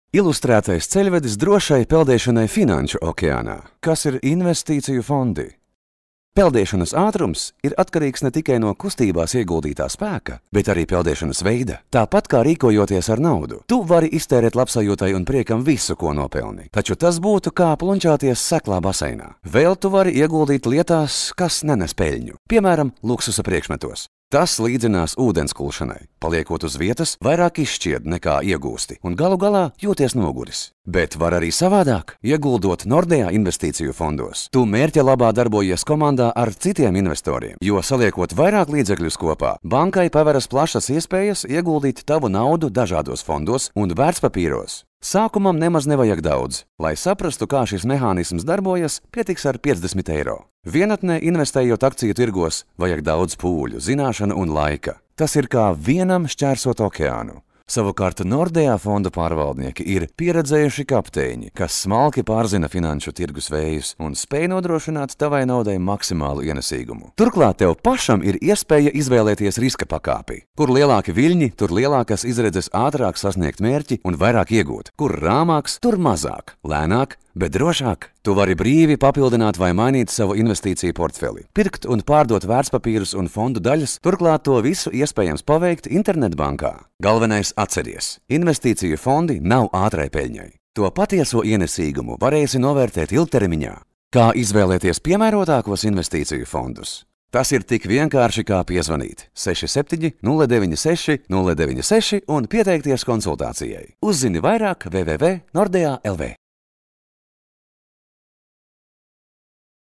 Ilustrētais ceļvedis drošai peldēšanai finanšu okeānā. Kas ir investīciju fondi? Peldēšanas ātrums ir atkarīgs ne tikai no kustībās ieguldītā spēka, bet arī peldēšanas veida. Tāpat kā rīkojoties ar naudu, tu vari iztērēt labsajūtai un priekam visu, ko nopelni. Taču tas būtu kā plunčāties seklā baseinā. Vēl tu vari ieguldīt lietās, kas nenes peļņu, piemēram, luksusa priekšmetos. Tas līdzinās ūdens kulšanai. Paliekot uz vietas, vairāk izšķied nekā iegūsti, un galu galā jūties noguris. Bet var arī savādāk, ieguldot Nordea investīciju fondos. Tu mērķa labā darbojies komandā ar citiem investoriem, jo saliekot vairāk līdzekļus kopā, bankai paveras plašas iespējas ieguldīt tavu naudu dažādos fondos un vērtspapīros. Sākumam nemaz nevajag daudz. Lai saprastu, kā šis mehānisms darbojas, pietiks ar 50 eiro. Vienatnē investējot akciju tirgos, vajag daudz pūļu, zināšanu un laika. Tas ir kā vienam šķērsot okeānu. Savukārt Nordea fondu pārvaldnieki ir pieredzējuši kapteiņi, kas smalki pārzina finanšu tirgus vējus un spēj nodrošināt tavai naudai maksimālu ienesīgumu. Turklāt tev pašam ir iespēja izvēlēties riska pakāpi. Kur lielāki viļņi, tur lielākas izredzes ātrāk sasniegt mērķi un vairāk iegūt. Kur rāmāks, tur mazāk, lēnāk, bet drošāk. Tu vari brīvi papildināt vai mainīt savu investīciju portfeli, pirkt un pārdot vērtspapīrus un fondu daļas, turklāt to visu iespējams paveikt internetbankā. Galvenais atceries, investīciju fondi nav ātrai peļņai. To patieso ienesīgumu varēsi novērtēt ilgtermiņā. Kā izvēlēties piemērotākos investīciju fondus? Tas ir tik vienkārši kā piezvanīt 67 096 096 un pieteikties konsultācijai. Uzzini vairāk www.nordea.lv.